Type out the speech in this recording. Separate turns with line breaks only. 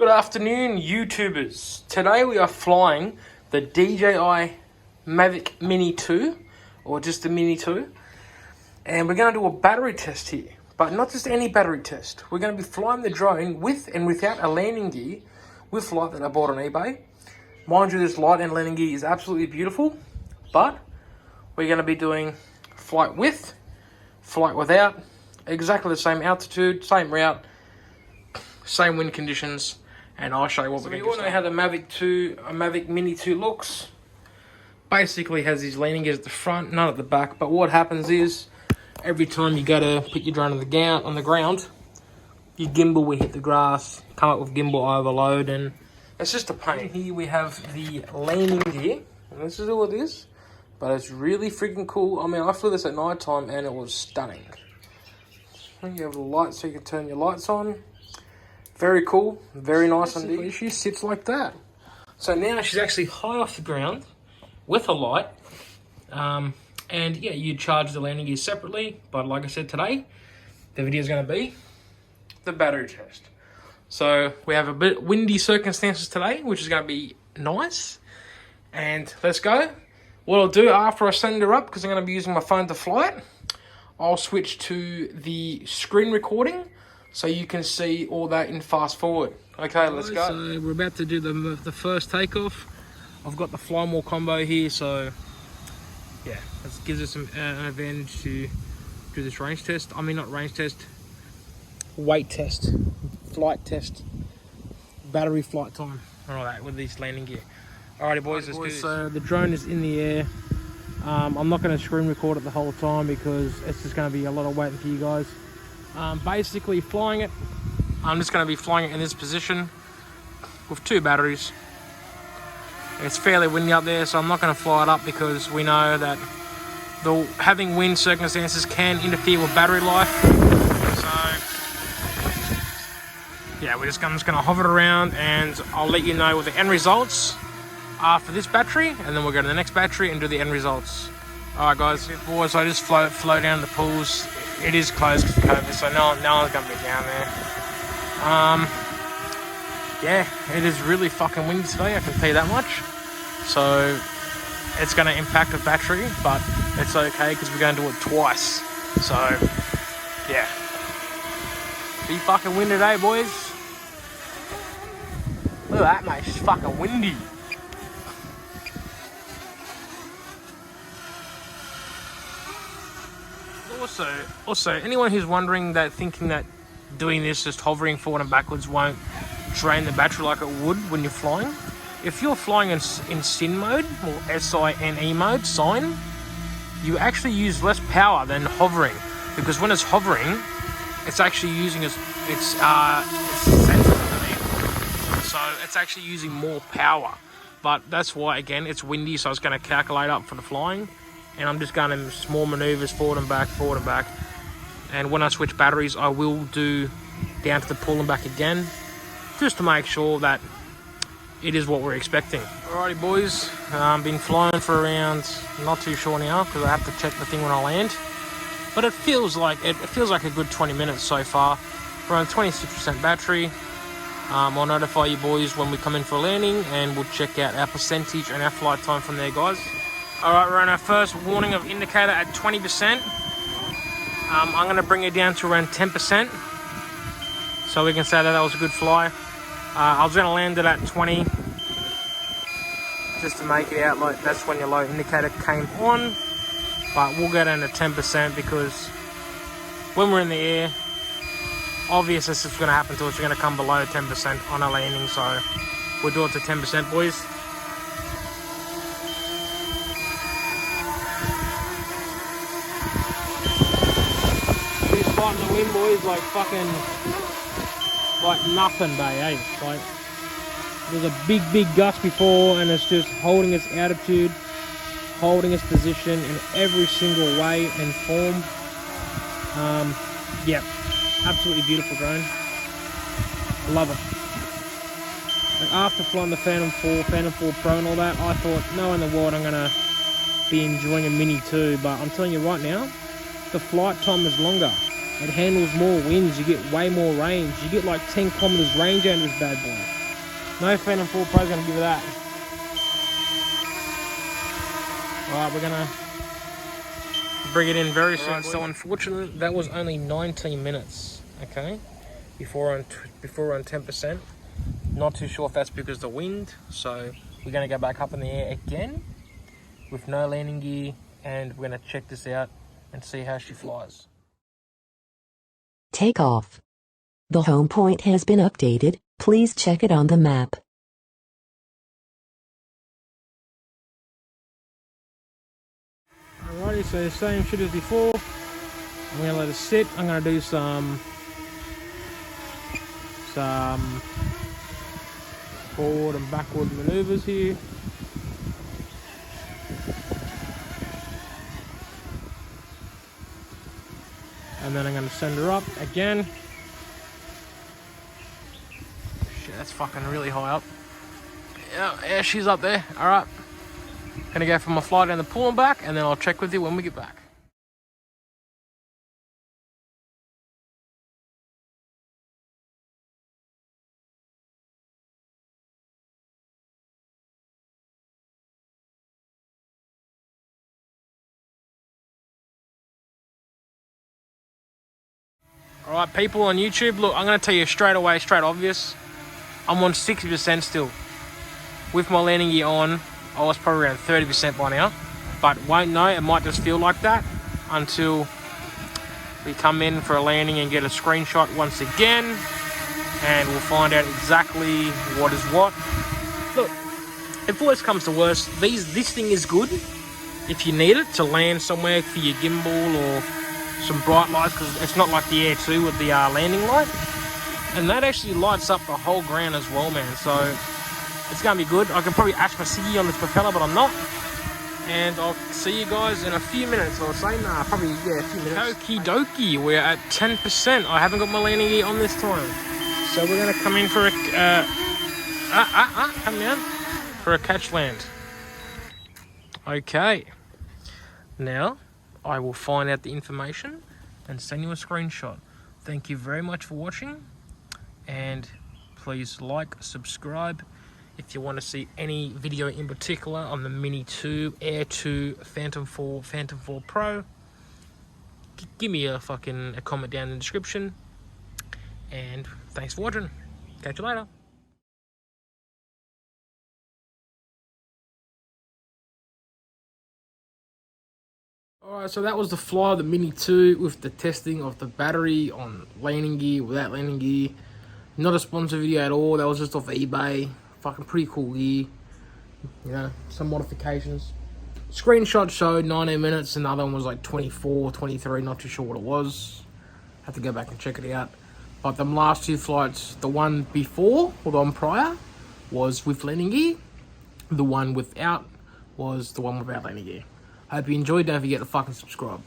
Good afternoon, YouTubers. Today we are flying the DJI Mavic Mini 2, or just the Mini 2, and we're going to do a battery test here, but not just any battery test. We're going to be flying the drone with and without a landing gear with light that I bought on eBay. Mind you, this light and landing gear is absolutely beautiful, but we're going to be doing flight with, flight without, exactly the same altitude, same route, same wind conditions. And I'll show you what we're going to do. We all know how the Mavic Mini 2 looks. Basically has these landing gears at the front, none at the back. But what happens is, every time you go to put your drone on the ground, your gimbal will hit the grass, come up with gimbal overload, and it's just a pain. Here we have the landing gear, and this is all it is. But it's really freaking cool. I mean, I flew this at night time, and it was stunning. You have the lights, so you can turn your lights on. Very cool, very nice indeed. She sits like that. So now she's actually high off the ground with a light. And yeah, you charge the landing gear separately. But like I said today, the video is going to be the battery test. So we have a bit windy circumstances today, which is going to be nice. And let's go. What I'll do after I send her up, because I'm going to be using my phone to fly it, I'll switch to the screen recording, so you can see all that in fast forward. Okay, let's go. So we're about to do the first takeoff. I've got the fly more combo here, so yeah, this gives us an advantage to do this range test. I mean, not range test, weight test, flight test, battery flight time, and all that with this landing gear. Alrighty, boys, let's do this. So the drone is in the air. I'm not going to screen record it the whole time because it's just going to be a lot of waiting for you guys. Basically flying it, I'm just going to be flying it in this position with two batteries. It's fairly windy up there, so I'm not going to fly it up because we know that having wind circumstances can interfere with battery life. So yeah, I'm just going to hover it around, and I'll let you know what the end results are for this battery, and then we'll go to the next battery and do the end results. Alright guys, boys, I just flow down the pools. It is closed because of COVID, so no one's going to be down there. Yeah, it is really fucking windy today, I can tell you that much. So, it's going to impact the battery, but it's okay because we're going to do it twice. So, yeah. Be fucking windy today, boys. Look at that, mate, it's fucking windy. Also, anyone who's wondering thinking that doing this, just hovering forward and backwards, won't drain the battery like it would when you're flying. If you're flying in SIN mode, or SINE mode, SINE, you actually use less power than hovering, because when it's hovering, it's actually using its sensors underneath, so it's actually using more power. But that's why, again, it's windy, so it's going to calculate up for the flying. And I'm just going to small maneuvers forward and back. And when I switch batteries, I will do down to the pull and back again, just to make sure that it is what we're expecting. Alrighty, boys, been flying for around, not too sure now, because I have to check the thing when I land. But it feels like a good 20 minutes so far. We're on 26% battery. I'll notify you boys when we come in for a landing, and we'll check out our percentage and our flight time from there, guys. Alright, we're on our first warning of indicator at 20%. I'm going to bring it down to around 10%, so we can say that was a good fly. I was going to land it at 20, just to make it out like that's when your low indicator came on. But we'll go down to 10% because when we're in the air, obviously this is going to happen to us. We're going to come below 10% on our landing, so we'll do it to 10%, boys. Fighting the wind, boys, like fucking, like nothing, eh? Like, there's a big gust before, and it's just holding its altitude, holding its position in every single way and form. Yeah, absolutely beautiful drone. Love it. Like, after flying the Phantom 4 Pro and all that, I thought, no in the world I'm gonna be enjoying a Mini 2, but I'm telling you right now, the flight time is longer. It handles more winds, you get way more range. You get like 10 kilometers range out of this bad boy. No Phantom 4 Pro's gonna give you that. Alright, we're gonna bring it in very soon. Right, so unfortunately, that was only 19 minutes, okay? Before on 10%. Not too sure if that's because of the wind, so we're gonna go back up in the air again with no landing gear, and we're gonna check this out and see how she flies.
Takeoff. The home point has been updated. Please check it on the map.
Alrighty, so the same shit as before. I'm gonna let it sit. I'm gonna do some forward and backward maneuvers here. And then I'm gonna send her up again. Shit, that's fucking really high up. Yeah, she's up there. Alright. Gonna go for my flight down the pool and back, and then I'll check with you when we get back. Alright, people on YouTube, look, I'm gonna tell you straight away, straight obvious. I'm on 60% still. With my landing gear on, I was probably around 30% by now. But won't know, it might just feel like that until we come in for a landing and get a screenshot once again. And we'll find out exactly what is what. Look, if worst comes to worst, this thing is good if you need it to land somewhere for your gimbal or some bright lights, because it's not like the Air 2 with the landing light. And that actually lights up the whole ground as well, man. So it's going to be good. I can probably ash my ciggy on this propeller, but I'm not. And I'll see you guys in a few minutes. I'll say, nah, probably, yeah, a few minutes. Okie dokie, we're at 10%. I haven't got my landing gear on this time. So we're going to come in for a, come down, for a catch land. Okay. Now, I will find out the information and send you a screenshot. Thank you very much for watching, and please like, subscribe if you want to see any video in particular on the Mini 2, Air 2, Phantom 4, Phantom 4 Pro. Give me a comment down in the description, and thanks for watching. Catch you later. Alright, so that was the fly of the Mini 2 with the testing of the battery on landing gear, without landing gear. Not a sponsor video at all, that was just off eBay. Fucking pretty cool gear. You know, some modifications. Screenshot showed 19 minutes, and the other one was like 24, 23, not too sure what it was. Have to go back and check it out. But the last two flights, the one before, or the one prior, was with landing gear. The one without was the one without landing gear. Hope you enjoyed. Don't forget to fucking subscribe.